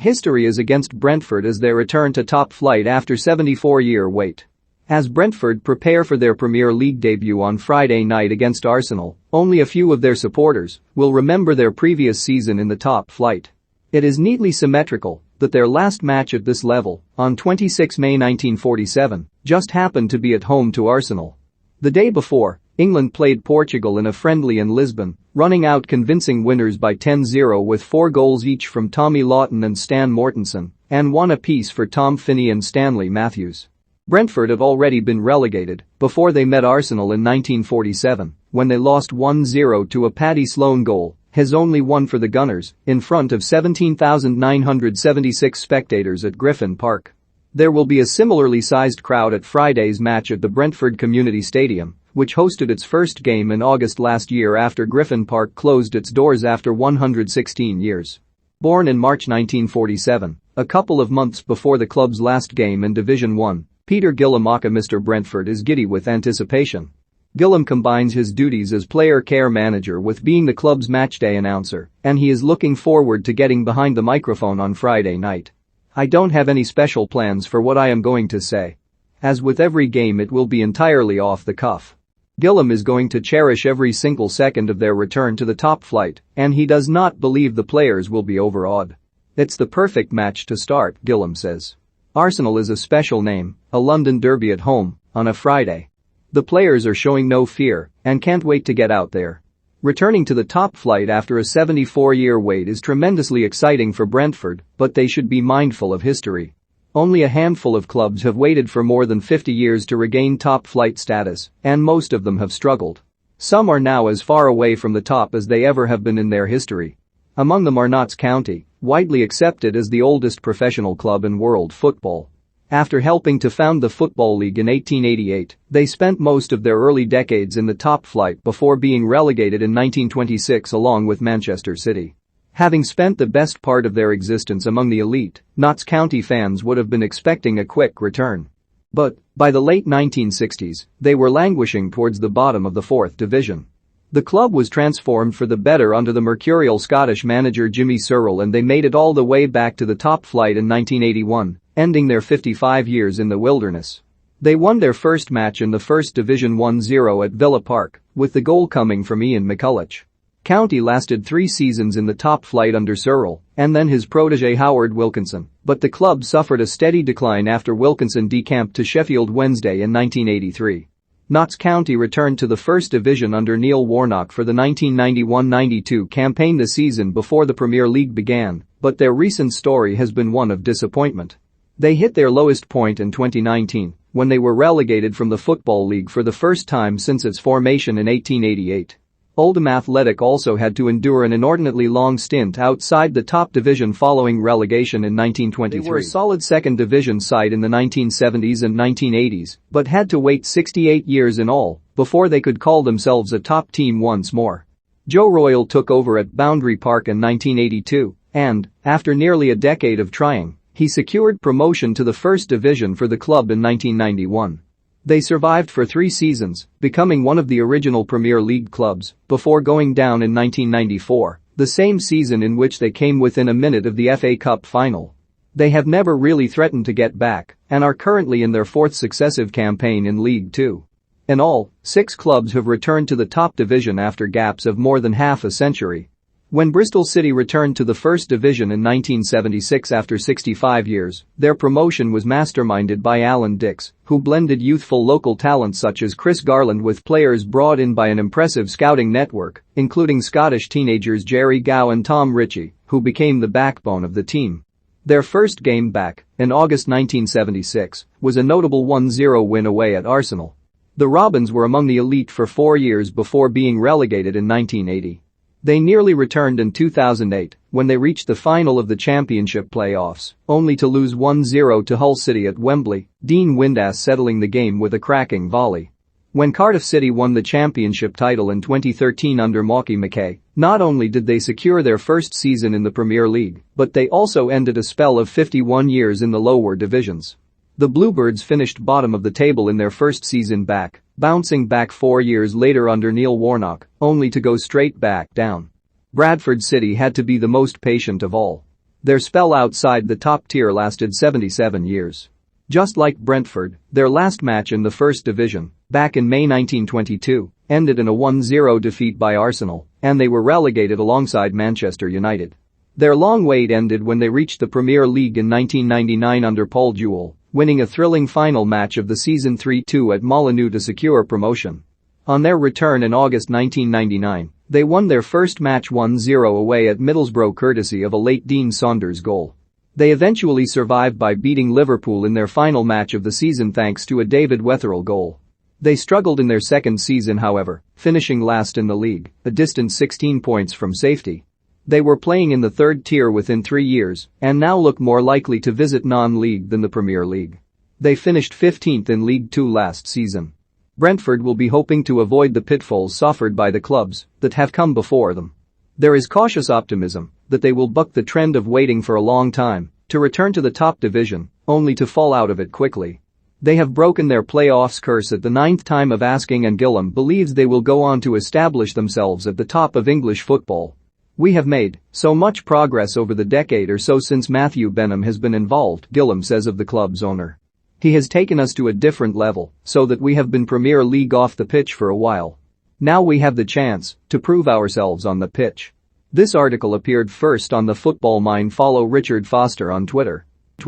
History is against Brentford as they return to top flight after 74-year wait. As Brentford prepare for their Premier League debut on Friday night against Arsenal, only a few of their supporters will remember their previous season in the top flight. It is neatly symmetrical that their last match at this level, on 26 May 1947, just happened to be at home to Arsenal. The day before, England played Portugal in a friendly in Lisbon, running out convincing winners by 10-0 with 4 goals each from Tommy Lawton and Stan Mortensen, and 1 apiece for Tom Finney and Stanley Matthews. Brentford have already been relegated before they met Arsenal in 1947, when they lost 1-0 to a Paddy Sloan goal, his only one for the Gunners, in front of 17,976 spectators at Griffin Park. There will be a similarly sized crowd at Friday's match at the Brentford Community Stadium, which hosted its first game in August last year after Griffin Park closed its doors after 116 years. Born in March 1947, a couple of months before the club's last game in Division 1, Peter Gillam aka Mr. Brentford is giddy with anticipation. Gillam combines his duties as player care manager with being the club's matchday announcer, and he is looking forward to getting behind the microphone on Friday night. I don't have any special plans for what I am going to say. As with every game, it will be entirely off the cuff. Gillam is going to cherish every single second of their return to the top flight, and he does not believe the players will be overawed. It's the perfect match to start, Gillam says. Arsenal is a special name, a London derby at home, on a Friday. The players are showing no fear and can't wait to get out there. Returning to the top flight after a 74-year wait is tremendously exciting for Brentford, but they should be mindful of history. Only a handful of clubs have waited for more than 50 years to regain top flight status, and most of them have struggled. Some are now as far away from the top as they ever have been in their history. Among them are Notts County, widely accepted as the oldest professional club in world football. After helping to found the Football League in 1888, they spent most of their early decades in the top flight before being relegated in 1926 along with Manchester City. Having spent the best part of their existence among the elite, Notts County fans would have been expecting a quick return. But, by the late 1960s, they were languishing towards the bottom of the 4th division. The club was transformed for the better under the mercurial Scottish manager Jimmy Searle, and they made it all the way back to the top flight in 1981, ending their 55 years in the wilderness. They won their first match in the First Division 1-0 at Villa Park, with the goal coming from Ian McCulloch. County lasted 3 seasons in the top flight under Searle, and then his protege Howard Wilkinson, but the club suffered a steady decline after Wilkinson decamped to Sheffield Wednesday in 1983. Notts County returned to the First Division under Neil Warnock for the 1991-92 campaign, the season before the Premier League began, but their recent story has been one of disappointment. They hit their lowest point in 2019, when they were relegated from the Football League for the first time since its formation in 1888. Oldham Athletic also had to endure an inordinately long stint outside the top division following relegation in 1923. They were a solid second division side in the 1970s and 1980s, but had to wait 68 years in all before they could call themselves a top team once more. Joe Royle took over at Boundary Park in 1982, and, after nearly a decade of trying, he secured promotion to the First Division for the club in 1991. They survived for 3 seasons, becoming one of the original Premier League clubs, before going down in 1994, the same season in which they came within a minute of the FA Cup final. They have never really threatened to get back, and are currently in their 4th successive campaign in League Two. In all, 6 clubs have returned to the top division after gaps of more than half a century. When Bristol City returned to the First Division in 1976 after 65 years, their promotion was masterminded by Alan Dix, who blended youthful local talent such as Chris Garland with players brought in by an impressive scouting network, including Scottish teenagers Jerry Gow and Tom Ritchie, who became the backbone of the team. Their first game back, in August 1976, was a notable 1-0 win away at Arsenal. The Robins were among the elite for 4 years before being relegated in 1980. They nearly returned in 2008 when they reached the final of the Championship playoffs, only to lose 1-0 to Hull City at Wembley, Dean Windass settling the game with a cracking volley. When Cardiff City won the Championship title in 2013 under Mauky Mackay, not only did they secure their first season in the Premier League, but they also ended a spell of 51 years in the lower divisions. The Bluebirds finished bottom of the table in their first season back, bouncing back 4 years later under Neil Warnock, only to go straight back down. Bradford City had to be the most patient of all. Their spell outside the top tier lasted 77 years. Just like Brentford, their last match in the First Division, back in May 1922, ended in a 1-0 defeat by Arsenal, and they were relegated alongside Manchester United. Their long wait ended when they reached the Premier League in 1999 under Paul Jewell, winning a thrilling final match of the season 3-2 at Molineux to secure promotion. On their return in August 1999, they won their first match 1-0 away at Middlesbrough courtesy of a late Dean Saunders goal. They eventually survived by beating Liverpool in their final match of the season thanks to a David Wetherill goal. They struggled in their second season however, finishing last in the league, a distant 16 points from safety. They were playing in the third tier within 3 years and now look more likely to visit non-league than the Premier League. They finished 15th in League Two last season. Brentford will be hoping to avoid the pitfalls suffered by the clubs that have come before them. There is cautious optimism that they will buck the trend of waiting for a long time to return to the top division, only to fall out of it quickly. They have broken their playoffs curse at the 9th time of asking, and Gillam believes they will go on to establish themselves at the top of English football. We have made so much progress over the decade or so since Matthew Benham has been involved, Gillam says of the club's owner. He has taken us to a different level so that we have been Premier League off the pitch for a while. Now we have the chance to prove ourselves on the pitch. This article appeared first on the Football Mind. Follow Richard Foster on Twitter.